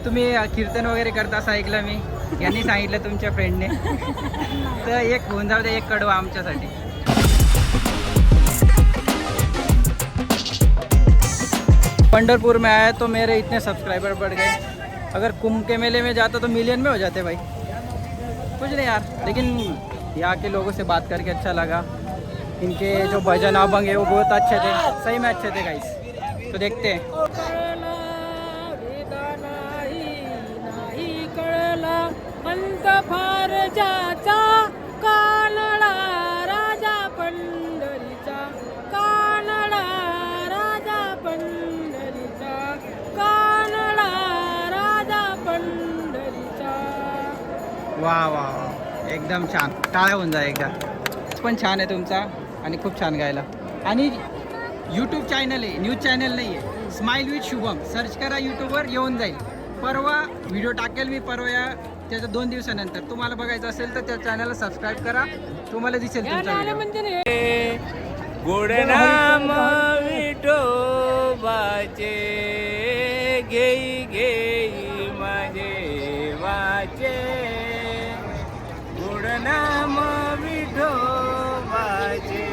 तुम्ही कीर्तन वगैरे करता असं ऐकलं मी, यांनी सांगितलं तुमच्या फ्रेंडने. तर एक होऊन जाऊ दे, एक कडवा आमच्यासाठी. पंढरपुर में आया तो मेरे इतने सब्सक्राइबर बढ़ गए. अगर कुंभ के मेले में जाता तो मिलियन में हो जाते भाई. कुछ नहीं यार, लेकिन यहाँ के लोगों से बात करके अच्छा लगा. इनके जो भजन अभंग है वो बहुत अच्छे थे, सही में अच्छे थे गाइस. तो देखते हैं. अंत फार जाचा कानडा राजा पंढरीचा, कानडा राजा पंढरीचा, कानडा राजा पंढरीचा. वा वा वा, एकदम छान. टाळ्या होऊन जाय एकदा. पण छान आहे तुमचा आणि खूप छान गायला. आणि यूट्यूब चॅनल आहे, न्यूज चॅनल नाही आहे. स्माइल विथ शुभम सर्च करा यूट्यूबवर, येऊन जाईल. परवा व्हिडिओ टाकेल मी, परवा या त्याच्या 2 दिवसानंतर. तुम्हाला बघायचं असेल तर त्या चॅनलला सबस्क्राईब करा, तुम्हाला दिसेल तुमचा व्हिडिओ. गोड नाम विठोबाचे, घेई घेई माझे वाचे. गोड नाम विठोबाचे,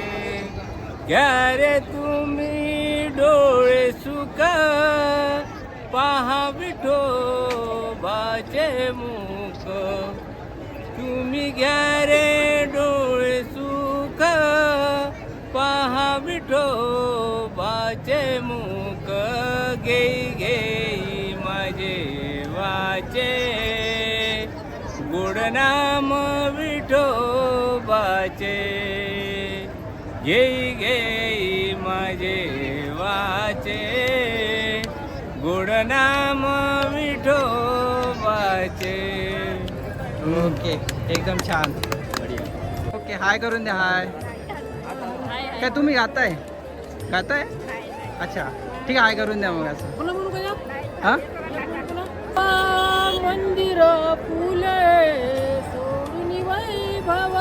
घ्या रे तुम्ही डोळे सुख, पहा विठोबाचे मुख. तुम्ही घ्या रे डोळे सुख, पहा विठोबाचे मुख. घेई घेई माझे वाचे, गोड नाम विठोबाचे. घेई घेई माझे वाचे, गोड नाम विठोबाचे. ओके, एकदम छान. ओके, हाय करून द्या. हाय. काय तुम्ही गाताय? अच्छा ठीक आहे, हाय करून द्या मग. असं हां, मंदिर फुले सोडून वैभव,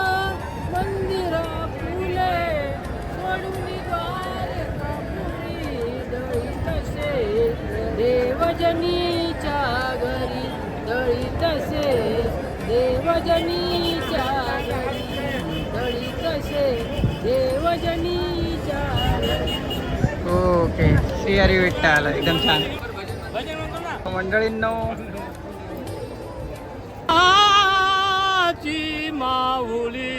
मंदिर फुले सोडून द्वारकापुरी. दळीतसे देवजनीच्या घरी, दळीतसे देवजनीच्या घरी, दळीतसे देवजनीच्या घरी. ओके, श्री हरी विठ्ठल. एकदम छान. मंडळींनो, आची माऊली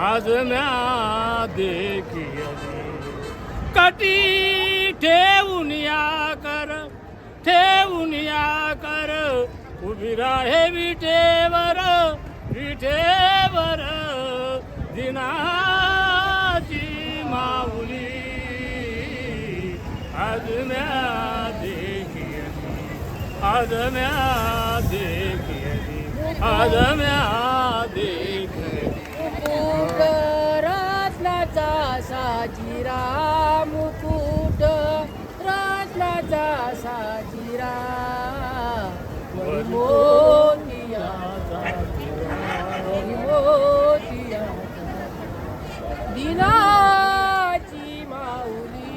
आज म्या देखियली, कटी ठेवून या कर, ठेवून या कर. उभी राहे विठेवर, विठेवर. दिनाची माऊली आज म्या देखियली, आज म्या देखियली, आज म्या देखियली. मुकुट रत्नाचा साजिरा, मुकुट रत्नाचा साजिरा, मोतियाचा मोतियाचा. दिनाची माऊली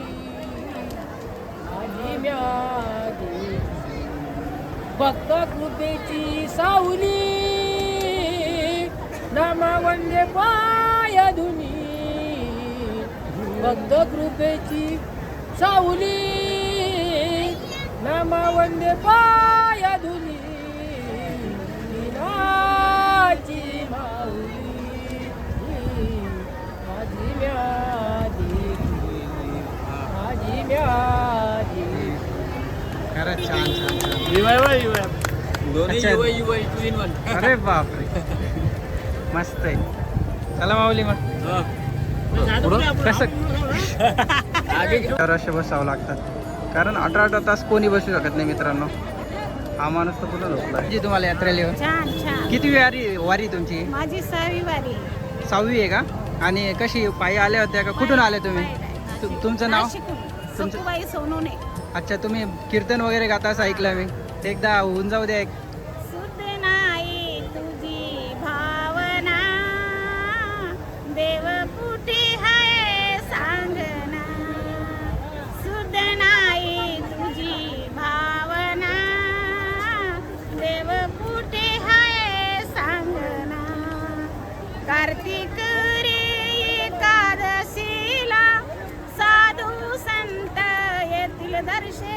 आजी म्या भक्त कृपेची सावली, नामा वंदे पाय धुनी. भक्त कृपेची सावली, नामा वंदे पाय धुनी. दिनाची माऊली आजी म्या देखिली, आजी म्या देखिली. खरंच छान छान छान. अच्छा. अरे बापरे, मस्त आहे. चला माऊली मग. कसं असे बसावं लागतात, कारण 18 तास कोणी बसू शकत नाही मित्रांनो. हा माणूस तर पुन्हा झोपला. जी तुम्हाला यात्रेला येऊन छान छान. किती वारी तुमची? माझी 6वी वारी. 6वी आहे का? आणि कशी पायी आल्या होत्या का? कुठून आले तुम्ही? तुमचं नाव? तुमचं? सखूबाई सोनवणे. अच्छा, तुम्ही कीर्तन वगैरे गाता असं ऐकलं मी. एकदा होऊन जाऊ द्या. सुध नाही तुझी भावना, देव कुठे आहे सांगना. सुध नाही तुझी भावना,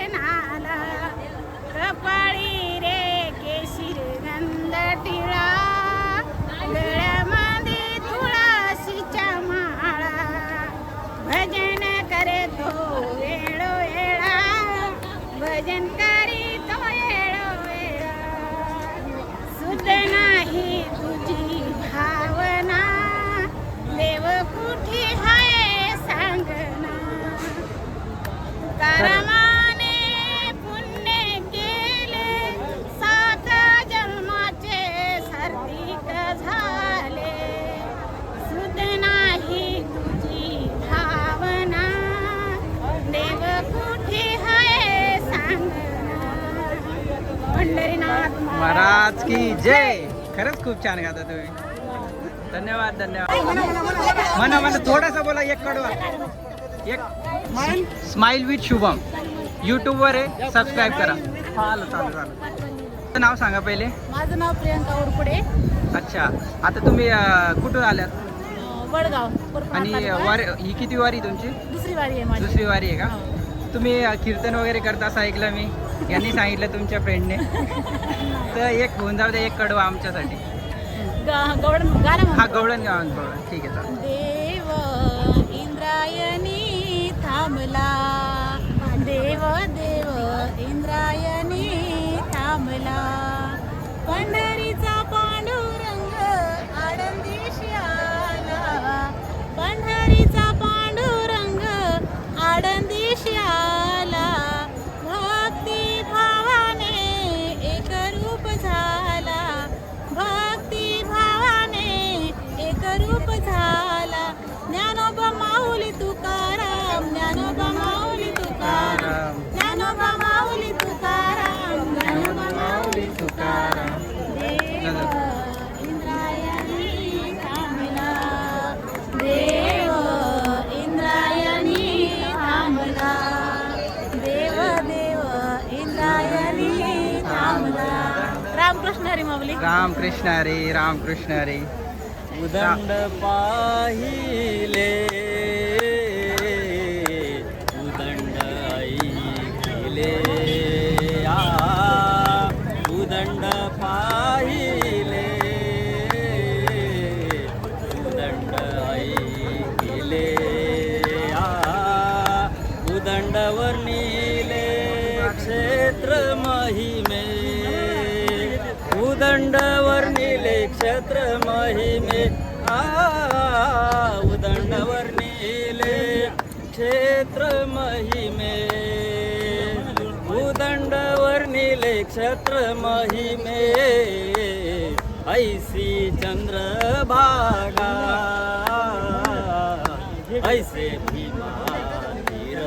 दर्शनाला कपाळी रे केशरी गंध टिळा गळ्यामध्ये तुळशीच्या माळा भजन करतो वेळोवेळा भजन करीतो वेळोवेळा सुद्ध नाही तुझी भावना देव कुठे हाय सांगना करमाने पुण्य केले 7 जन्माचे सार्थिक झाले सुद्ध नाही तुझी भावना देव कुठे हाय सांगना पंढरीनाथ महाराज की जय. खरंच खूप छान गाता तुम्ही. धन्यवाद धन्यवाद. म्हणा थोडासा बोला एक कडवा. एक स्माइल विथ शुभम यूट्यूबवर आहे, सबस्क्राईब करा. चालू. नाव सांगा पहिले. माझं नाव प्रियंका उरपुडे. अच्छा, आता तुम्ही कुठून आल्यात वडगाव. आणि वारी ही किती वारी तुमची? दुसरी वारी आहे माझी. दुसरी वारी आहे का? तुम्ही कीर्तन वगैरे करता असं ऐकलं मी. यांनी सांगितलं तुमच्या फ्रेंडने. तर एक होऊन जाऊ दे एक कडवा आमच्यासाठी. हा गवळण गावात. ठीक आहे चालेल. देव इंद्रायणी थांबला देव इंद्रायणी थांबला पंढरीचा पांडुरंग आडंदीशी आला पंढरीचा पांडुरंग आडंदीशी आला भक्ती भावाने एक रूप झाला भक्ती भावाने एक रूप झाला ज्ञानोबा माऊली तुकाराम ज्ञानोबा माऊली तुकाराम ज्ञानोबा माऊली तुकाराम ज्ञानोबा माऊली तुकाराम देव इंद्रायणी थांबला देव इंद्रायणी थांबला देव इंद्रायणी थांबला. रामकृष्ण हरी माऊली. रामकृष्ण हरी रामकृष्ण हरी. उदंड पाहिले उदंड ऐकिले उदंड पाहिले उदंड ऐकिले उदंड वर्णिले क्षेत्र महिमे उदंड वर्णिले क्षेत्र महिमे उदंड वर्णिले क्षेत्र महिमे उदंड वर्णिले क्षेत्र महिमे ऐसी चंद्रभागा ऐसे भीमा तीर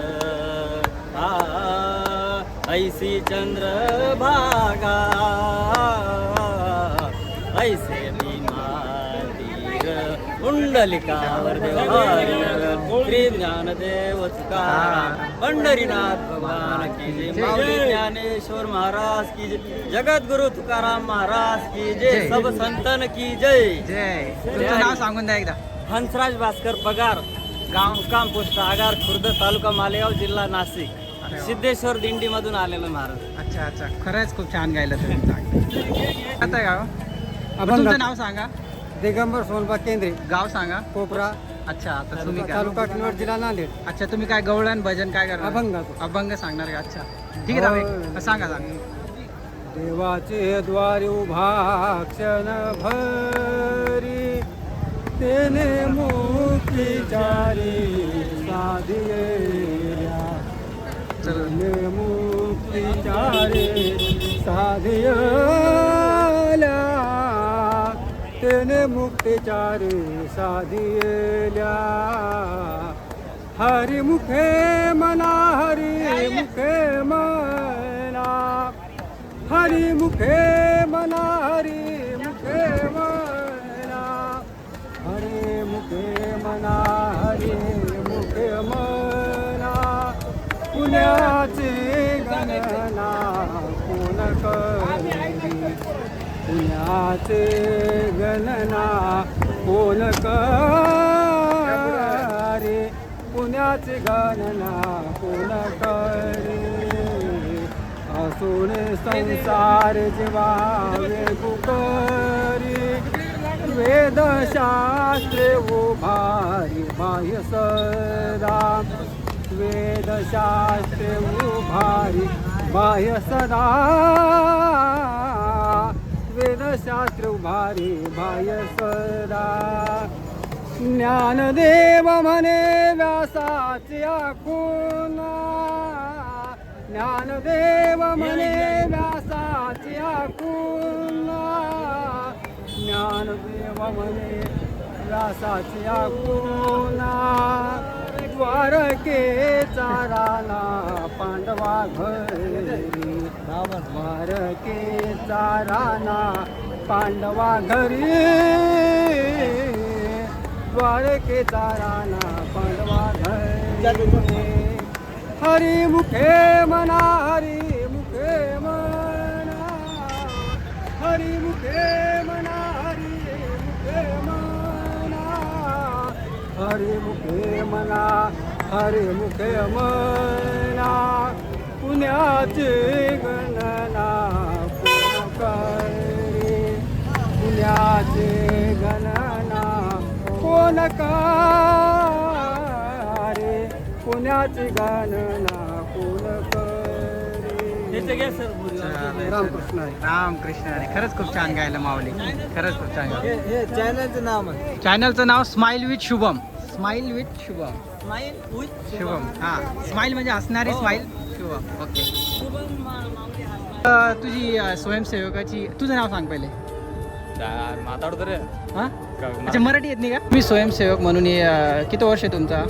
ऐसी चंद्रभागा ऐसे भीमातीर कुंडलिकावर श्री ज्ञानदेव तुकाराम पंढरीनाथ भगवान की जय. माऊली ज्ञानेश्वर महाराज की जय. जगद्गुरु तुकाराम महाराज की जय. सब संतन की जय. जय. तुमचं नाव सांगून द्या एकदा. हंसराज भास्कर पगार गाव मुक्काम पोस्ट आगार खुर्द तालुका मालेगाव जिल्हा नाशिक. अरे वा. सिद्धेश्वर दिंडी मधून आलेलो महाराज. अच्छा खरंच खूप छान गायलं तुम्ही. आता गाव तुमचं नाव सांगा. दिगंबर सोनबा केंद्रे गाव सांगा. कोपरा अच्छा, आता तुम्ही काय तालुका किनवट जिल्हा नांदेड. अच्छा तुम्ही काय गवळण भजन काय करणार? अभंग. अभंग सांगणार का? अच्छा ठीक आहे दादा, सांगा. देवाचे द्वारी उभा क्षण भरी तेने मुक्तीचारी साधिया चरणे मुक्तीचारी साधिया तेने मुक्तीचारी साधिया हरि मुखे मना हरि मुखे मना हरि मुखे मना हरि मुखे मना हरि मुखे मना हरि मुखे मना पुण्याची गणना कोण करी पुण्याची गणना कोण करी पुण्याची गणना कोण करी सोने संसार जीवावे कुकरी वेदशास्त्रे उभारी बाह्य सदा वेदशास्त्रे उभारी बाह्य सदा वेदशास्त्र उभारी बाह्य सदा ज्ञानदेव म्हणे व्यासाची आकुना ज्ञानदेव म्हणे व्यासाची आकुना ज्ञानदेव म्हणे व्यासाची आकुना द्वारकेचा राणा पांडवा घरी द्वारकेचा राणा पांडवा घरी द्वारकेचा राणा पांडवा घरी हरिमुखे मना हरिमुखे मना हरिमुखे मना हरिमुखे मना हरिमुखे मना हरिमुखे मना पुण्याची गणना कोण करे पुण्याची गणना कोण करे पुण्याची गणना कोण करे रामकृष्ण हरी. रामकृष्ण हरी. खरंच खूप छान गायलं माऊली. खरंच खूप छान गायलं. हे चॅनलचं नाव आहे चॅनलचं नाव smile with Shubham. Smile with Shubham. Shubham हां. स्माइल म्हणजे हसणारी स्माइल. शुभम. ओके. तुझी स्वयंसेवकाची तुझं नाव सांग पहिले. माताडतो रे हां अच्छा मराठी येत नाही का? मी स्वयंसेवक म्हणून किती वर्ष आहे तुमचा?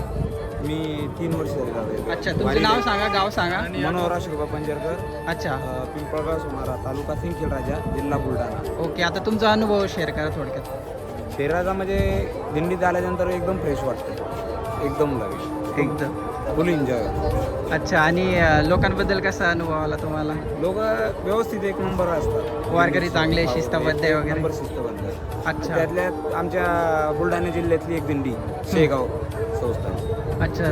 मी 3 वर्ष झालेला आहे. अच्छा तुमचं नाव सांगा, गाव सांगा. मनोहरा शिवबा पंजरकर, अच्छा पिंपळगाव सोनारा, तालुका सिंदखेड राजा, जिल्हा बुलढाणा. ओके. आता तुमचा अनुभव शेअर करा थोडक्यात. शरीराचा म्हणजे दिंडीत आल्यानंतर एकदम फ्रेश वाटतं, एकदम लविश, एकदम फुल एन्जॉय. अच्छा. आणि लोकांबद्दल कसा अनुभव आला तुम्हाला? लोक व्यवस्थित एक नंबर असतात, वारकरी चांगले, शिस्तबद्ध आहे वगैरे? नंबर शिस्तबद्ध. अच्छा त्यातल्या आमच्या बुलढाणा जिल्ह्यातली एक दिंडी शेगाव संस्थान अच्छा.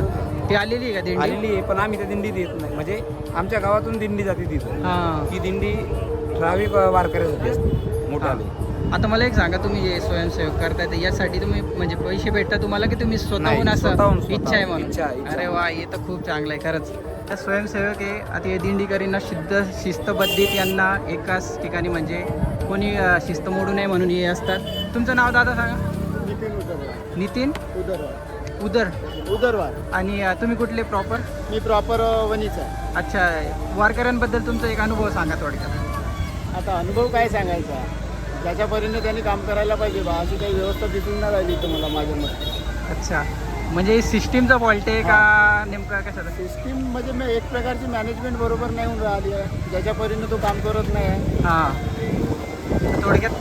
ती आलेली आहे का दिंडी? आलेली आहे, पण आम्ही त्या दिंडीत येत नाही. म्हणजे आमच्या गावातून दिंडी जाते तिथं. हां. ती दिंडी ठराविक वारकऱ्यासाठी असते मोठाली. आता मला एक सांगा, तुम्ही जे स्वयंसेवक करताय तर यासाठी तुम्ही म्हणजे पैसे भेटतात तुम्हाला की तुम्ही स्वतःहून नाही, असं स्वतःहून. इच्छा आहे म्हणून? इच्छा. अरे वा, हे तर खूप चांगलं आहे खरंच. त्या स्वयंसेवक आहे. आता हे दिंडीकरींना शिस्तबद्धित यांना एकाच ठिकाणी म्हणजे कोणी शिस्त मोडू नये म्हणून हे असतात. तुमचं नाव दादा सांगा. नितीन उदरवार. आणि तुम्ही कुठले प्रॉपर? मी प्रॉपर वणीचा. अच्छा. वारकऱ्यांबद्दल तुमचा एक अनुभव सांगा थोडक्यात. आता अनुभव काय सांगायचा, ज्याच्या परीने त्यांनी काम करायला पाहिजे बा, अशी काही व्यवस्था दिसून नाही राहिली इथं मला माझ्या मते. अच्छा. म्हणजे सिस्टीमचा फॉल्ट आहे का नेमका कशाचा? सिस्टीम म्हणजे मी एक प्रकारची मॅनेजमेंट बरोबर नाही होऊन राहिली आहे, ज्याच्या परीने तो काम करत नाही आहे. हां. थोडक्यात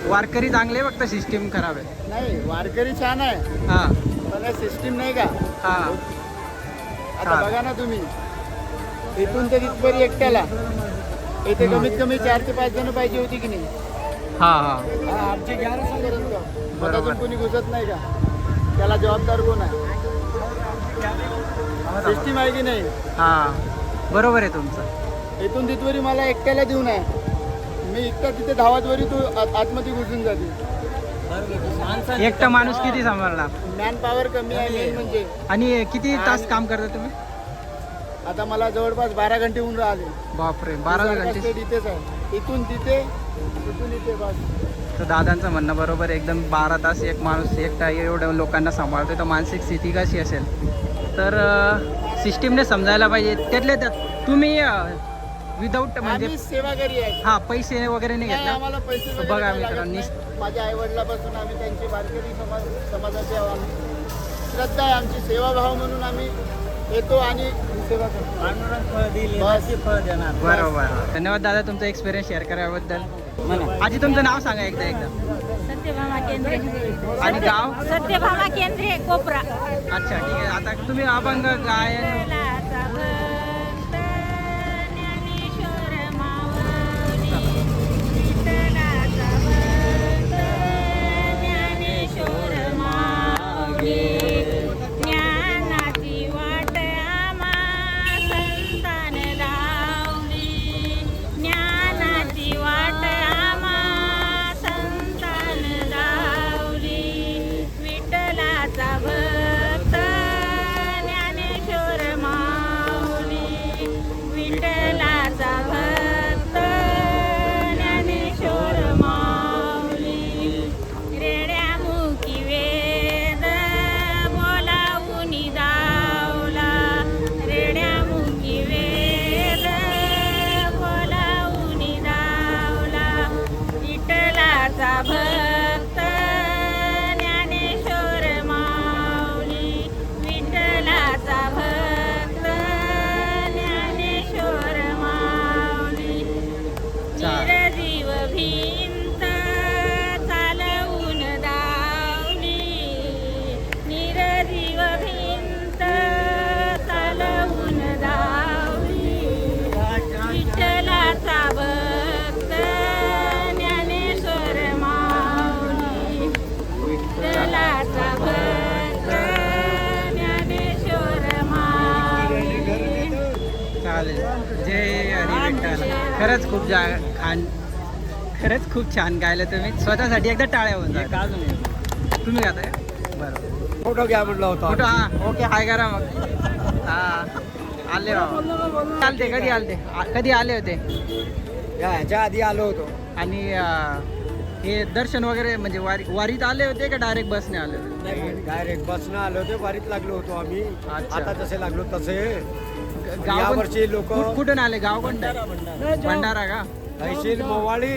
वारकरी चांगले, फक्त सिस्टीम खराब आहे. नाही, वारकरी छान आहे हां पण सिस्टीम नाही का. हां. आता बघा ना तुम्ही, इथून तर तिथपर्यंत एकट्याला इथे कमीत कमी 4 ते 5 जण पाहिजे होती की नाही. हां हां. आमची 11 पर्यंत बरोबर. मधातून कोणी घुसत नाही का, त्याला जबाबदार कोण आहे? सिस्टीम आहे की नाही. हां बरोबर आहे तुमचं. इथून तिथवरी मला एकट्याला देऊ नये, मी एकटा तिथे धावतवरी तू आतमध्ये घुसून जाते. एकटा माणूस किती सांभाळणार? मॅन पॉवर कमी आहे मेन म्हणजे. आणि किती तास काम करता तुम्ही? आता मला जवळपास 12 घंटे होऊन राहिले. बापरे, 12 घंटे. स्टेट इथेच आहे, इथून तिथे इथून इथे बस. तर दादांचं म्हणणं बरोबर आहे एकदम. 12 तास एक माणूस एकटा एवढ्या लोकांना सांभाळतो, तर मानसिक स्थिती कशी असेल? तर सिस्टीमने समजायला पाहिजे. त्यातल्या त्यात तुम्ही विदाऊट म्हणजे आम्ही सेवाकरी आहे. हां पैसे वगैरे नाही नाही, घेतला? आम्हाला पैसे तर वगैरे बघा काही लागत मित्रांनी, नाही. माझ्या आईवडिलापासून आम्ही त्यांची वारकरी समाजाचे श्रद्धा आहे आमची, सेवाभाव म्हणून आम्ही येतो आणि सेवा करतो. फळ देणार. बरोबर. धन्यवाद दादा तुमचा एक्सपिरियन्स शेअर कराबद्दल. आजी तुमचं नाव सांगा एकदा. सत्यभामा केंद्रे. आणि गाव? सत्यभामा केंद्रे, कोपरा. अच्छा ठीक आहे. आता तुम्ही अभंग गायन ज्ञानेश्वर माऊली, विठ्ठलाचा भक्त ज्ञानेश्वर माऊली, ज्ञानाची वाट आम्हा संतान लावली, विठ्ठल खरंच खूप खरंच खूप छान गायलं तुम्ही. स्वतःसाठी एकदा टाळ्या होऊन एक अजून एक. तुम्ही गाताय बरोबर. फोटो घ्या म्हटलं होतं फोटो हा ओके हाय करा मग. हा आले बाबा. आलते कधी आले होते ह्याच्या आधी आलो होतो. आणि हे दर्शन वगैरे म्हणजे वारीत आले होते का डायरेक्ट बसने आले होते? डायरेक्ट बसनं आलो होतो, वारीत लागलो होतो आम्ही. अच्छा. आता जसे लागलो तसे. गाव यावर्षी लोक कुठून आले? गाव कोणतं? भंडारा का? तहसील मोवाळी,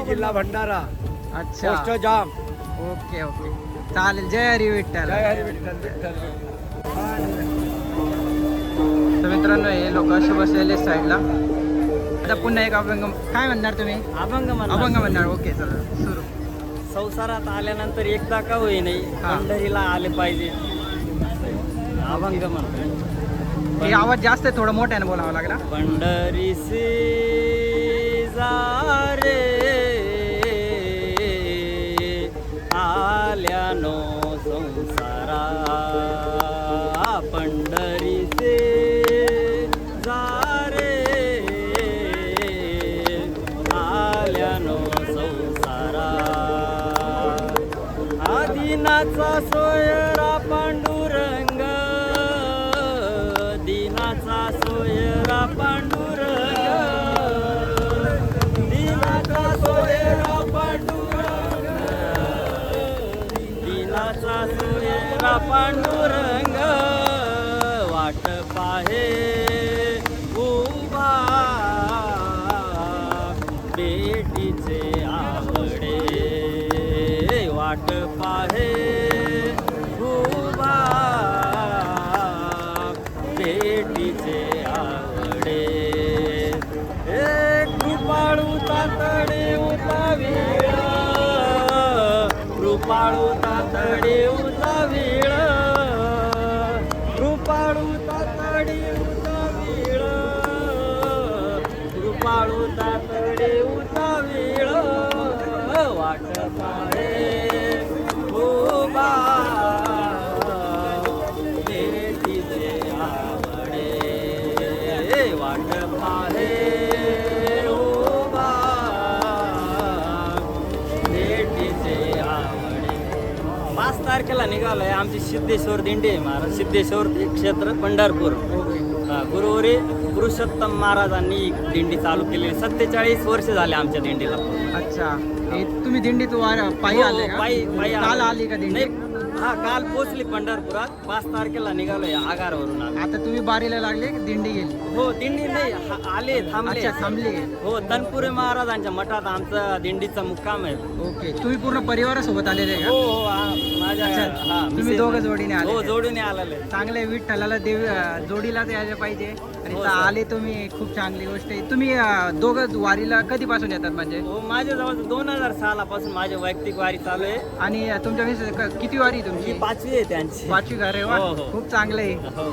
जिल्हा भंडारा. अच्छा पोस्ट जाम. ओके ओके चालेल. जय हरी विठ्ठल. जय हरी विठ्ठल विठ्ठल. तर मित्रांनो हे लोक असे बसलेले साईडला. आता पुन्हा एक अभंग काय म्हणणार तुम्ही? अभंग म्हणा. अभंग म्हणणार. ओके चला सुरू. संसारात आल्यानंतर एकदा का होई नाही, हा. पंढरीला आले पाहिजे. अभंग म्हणतो. हे आवाज जास्त आहे, थोडं मोठ्याने बोलावं लागला. पंढरी से जा रे आल्यानो संसारा, पंढरी से जा रे आल्यानो संसारा. आदिनाचा सोयरा पांडुरंग, दिनाचा सोयरा पांडुरंग, दिनाचा सोयरा पांडुरंग, दिनाचा सोयरा पांडुरंग. वाट पाहे उभा बेटीचे आवडे, वाट पाहे उभा बेटीचे आवडे. कृपाळू तातडे उतावीळ, कृपाळू तातडे उतावीळ, कृपाळू तातडे उतावीळ, कृपाळू तातडे उतावीळ. वाट पाहे उभा बेटीचे आवडे, वाट पाहे उभा बेटीचे आवडे. 5 तारखेला निघालोय. आमची सिद्धेश्वर दिंडी आहे महाराज. सिद्धेश्वर क्षेत्र पंढरपूर. गुरुवारी पुरुषोत्तम महाराजांनी दिंडी चालू केली. 47 वर्ष झाले आमच्या दिंडीला. अच्छा हे तुम्ही दिंडीत पायी आले का? पायी काल आली का दिंडी? नाही, हा काल पोचली पंढरपुरात. 5 तारखेला निघालोय आगारवरून आम्ही. आता तुम्ही बारीला लागले की दिंडी गेली? हो दिंडी नाही आले थांबले. अच्छा थांबली. हो तनपुरे महाराजांच्या मठात आमचा दिंडीचा मुक्काम आहे. ओके तुम्ही पूर्ण परिवारासोबत आलेले का? हो हो माझ्या अच्छा तुम्ही दोघं जोडीने हो आले? जोडीने आलेले. चांगले विठ्ठलाला देव जोडीलाच यायला पाहिजे. आणि हो, इथं सर. आले तुम्ही खूप चांगली गोष्ट आहे. तुम्ही दोघं वारीला कधीपासून येतात म्हणजे? हो माझ्या जवळ 2000 सालापासून माझी वैयक्तिक वारी चालू आहे. आणि तुमच्या किती वारी ही तुमची? 5वी आहे त्यांची. 5वी घर आहे वा. हो, हो. खूप चांगलं आहे. हो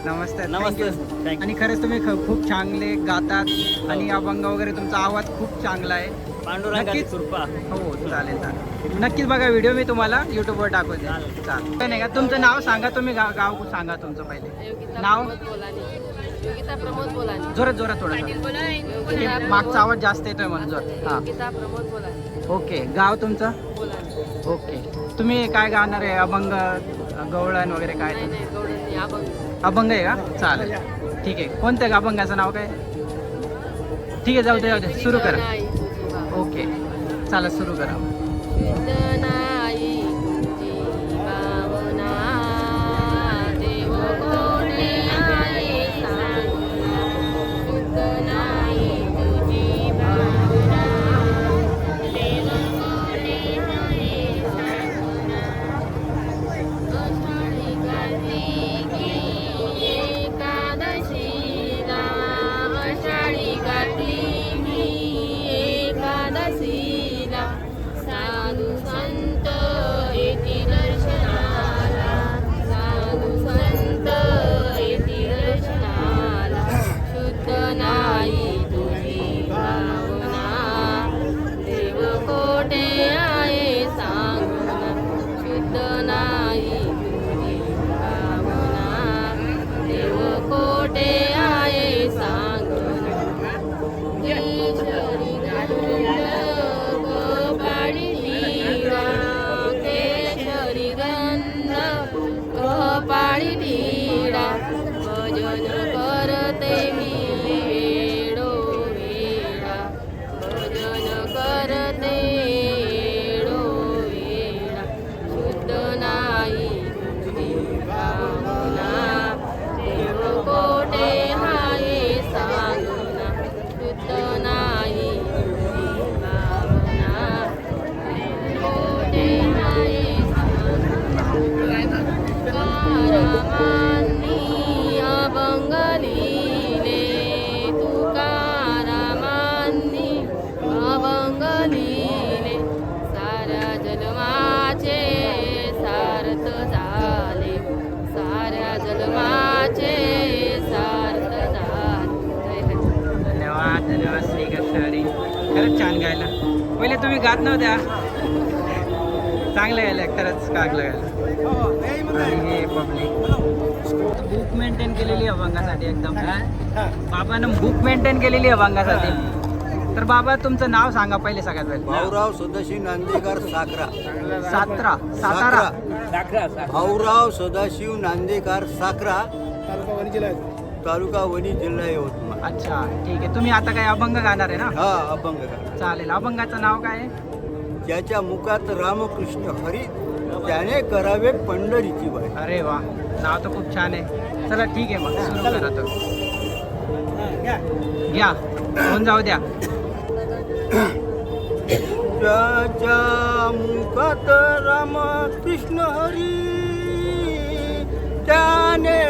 नमस्ते. नमस्ते. Thank you. Thank you. आणि खरंच तुम्ही खूप चांगले गातात आणि अभंग वगैरे तुमचा आवाज खूप चांगला आहे. पांडुरंगाची नक्कीच. कृपा. हो चालेल चालेल. नक्कीच बघा व्हिडिओ मी तुम्हाला युट्यूबवर टाकवते. चालेल नाही का? तुमचं नाव सांगा. तुम्ही गाव सांगा तुमचं पहिले नाव. योगिता प्रमोद बोलानी. जोरात जोरात थोडं. मागचा आवाज जास्त येतोय म्हणून जोरात. हां योगिता प्रमोद बोलानी. ओके. गाव तुमचं? बोलानी. ओके. तुम्ही काय गाणार आहे? अभंग गवळण वगैरे काय? नाही नाही गौडनी अभंग. अभंग आहे का? चालेल ठीक आहे. कोणत्या अभंगाचं नाव काय? ठीक आहे जाऊ दे सुरू करा. नाही तुझी भावना. ओके चालेल सुरू करा. शुद्ध नाही तुझी भावना, देव कोणी आहे सांगना. शुद्ध नाही तुझी भावना, देव कोणी आहे सांगना. आषाढी कार्तिकी एकादशीला, आषाढी कार्तिकी एकादशीला साधू संत खरंच छान गायला. पहिले तुम्ही गात नव्हत्या. चांगलं गायला खरंच चांगलं गायला. आणि हे पब्लिक बुक मेंटेन केलेली अभंगासाठी एकदम. बाबानं बुक मेंटेन केलेली अभंगासाठी. तर बाबा तुमचं नाव सांगा पहिले सगळ्यात पहिले. भाऊराव सदाशिव नांदेकर साखरा. सातारा. भाऊराव सदाशिव नांदेकर साखरा, तालुका वणी, जिल्हा यवतमाळ. अच्छा ठीक आहे. तुम्ही आता काय अभंग गाणार आहे ना? हा अभंग गाणं. चालेल. अभंगाचं नाव काय आहे? ज्याच्या मुखात रामकृष्ण हरी, त्याने करावे पंढरीची वारी. अरे वा, नाव तर खूप छान आहे. चला ठीक आहे मग सुरू करा तो. घ्या होऊन जाऊ द्या. ज्याच्या मुखात रामकृष्ण हरी, त्याने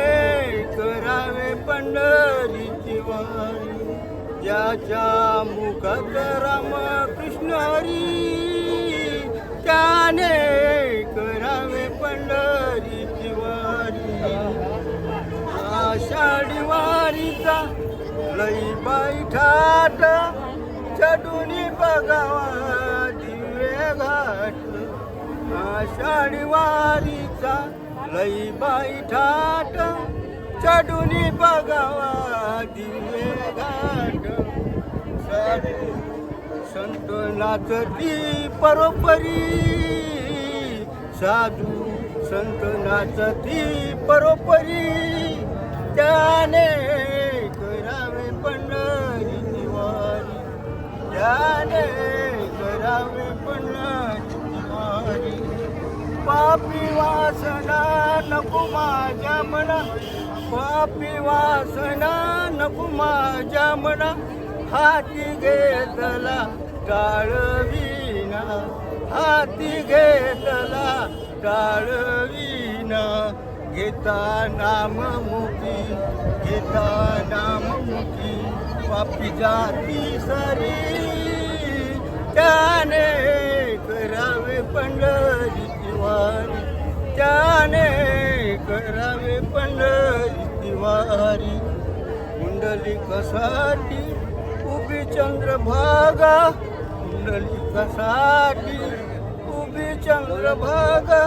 करावे पंढरीची वारी. ज्याच्या मुखात रामकृष्ण हरी, त्याने करावे पंढरीची वारी. आषाढी वारीचा लई बैठाट, चढूनी बघावा दिवे घाट. आषाढी वारीचा लई बैठाट, चढूनी बघावा दिवे घाट. साधू संत नाचती परोपरी, साधू संत नाचती परोपरी, त्याने करावे पंढरीची वारी. त्याने करावे पंढरीची वारी. पापी वासना नको माझ्या मना, पापी वासना नको माझ्या मना. हाती घेतला टाळवीना, हाती घेतला टाळवीना. घेता नाम मुखी, घेता नाम मुखी, पापी जाती सारी, त्याने करावे पंढरीची वारी. त्याने करावे पंढरीची वारी. कुंडलिकासाठी उभी चंद्रभागा, कुंडलिकासाठी उभी चंद्रभागा.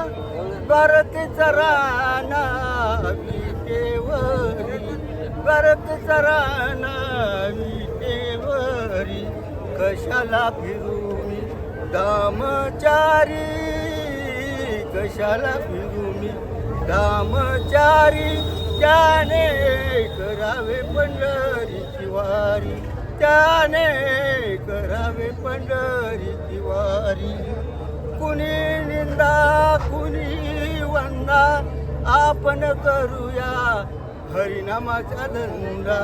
भारतीचा राणा विटेवरी, भारतीचा राणा विटेवरी. कशाला फिरूनी दामचारी, कशाला फिरूनी दामचारी. त्याने करावे पंढरीची वारी. त्याने करावे पंढरीची वारी. कुणी निंदा कुणी वंदा, आपण करूया हरिनामाचा धंदा.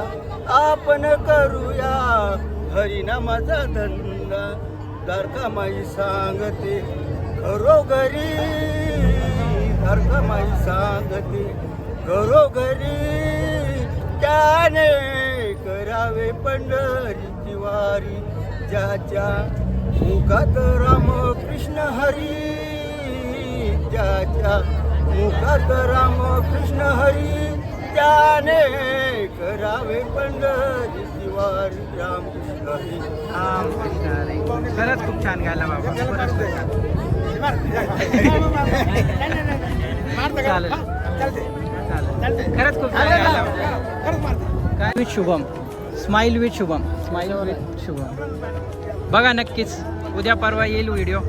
आपण करूया हरिनामाचा धंदा. द्वारकामाई सांगते घरोघरी, द्वारकामाई सांगते घरोघरी. त्याने करावे पंढरीची वारी. ज्याच्या मुखात रामकृष्ण हरी, ज्याच्या मुखात रामकृष्ण हरी, त्याने करावे पंढरीची वारी. रामकृष्ण हरी. रामकृष्ण हरी. खरंच खूप छान गायला बाबा. खरंच खूप छान. चालेल चालेल. खरंच खूप छान गायला. काय with Shubham, smile with Shubham, smile with Shubham. बघा नक्कीच उद्या परवा येईल व्हिडिओ.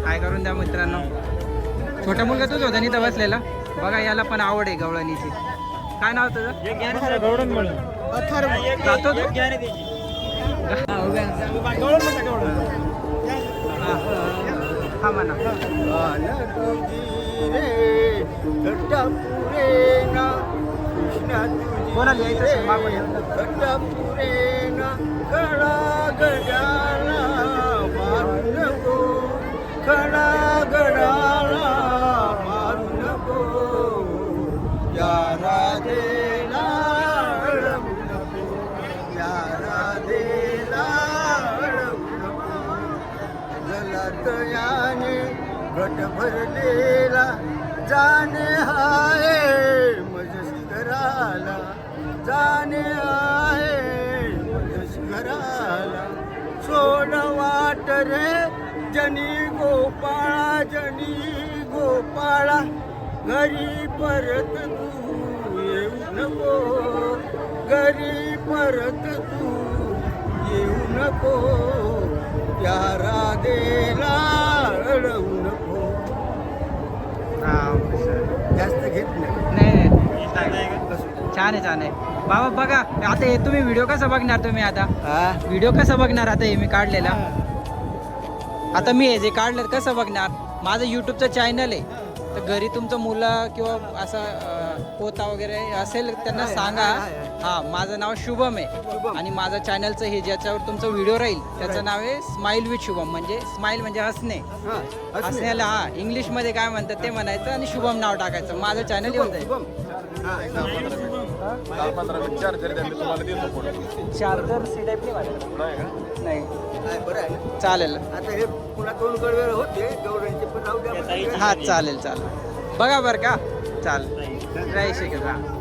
काय करून द्या मित्रांनो. छोटा मुलगा तूच होता नाही तर बसलेला. बघा याला पण आवड आहे गवळणीची. काय नाव तुझं? जातो तू? हा म्हणा. कोणाला यायचं खडा गडाला मारू नको, खडा गडाला मारू नको. या राधेला अडवू नको, या राधेला अडवू नको. जलात याने घट भरलेला, जाणे हाय मज शिखराला, जाणे आहे मज शिखराला. सोडवा वाट रे जनी गोपाळा घरी परत तू येऊ नको घरी परत तू येऊ नको त्या राधेला रडवू नको. जास्त घेत नाही. छान आहे बाबा. बघा आता हे तुम्ही व्हिडिओ कसा बघणार तुम्ही आता व्हिडिओ कसा बघणार आता हे मी काढलेला आता मी हे जे काढलं कसं बघणार माझं यूट्यूबचं चॅनल आहे तर घरी तुमचं मुलं किंवा असं पोता वगैरे असेल त्यांना सांगा हा माझं नाव शुभम आहे आणि माझं चॅनलचं हे ज्याच्यावर तुमचं व्हिडिओ राहील त्याचं नाव आहे स्माइल विथ शुभम म्हणजे स्माइल म्हणजे हसणे हसण्याला हा इंग्लिशमध्ये काय म्हणतात ते म्हणायचं आणि शुभम नाव टाकायचं माझं चॅनल येऊन जाईल. चार्जर सी टाईप नाही बरं आहे. चालेल आता हे पुन्हा 2 गडवेळ होते गौरांचे पण राहू द्या. हा चालेल बघा बरं का चालेल जय श्री कृष्ण.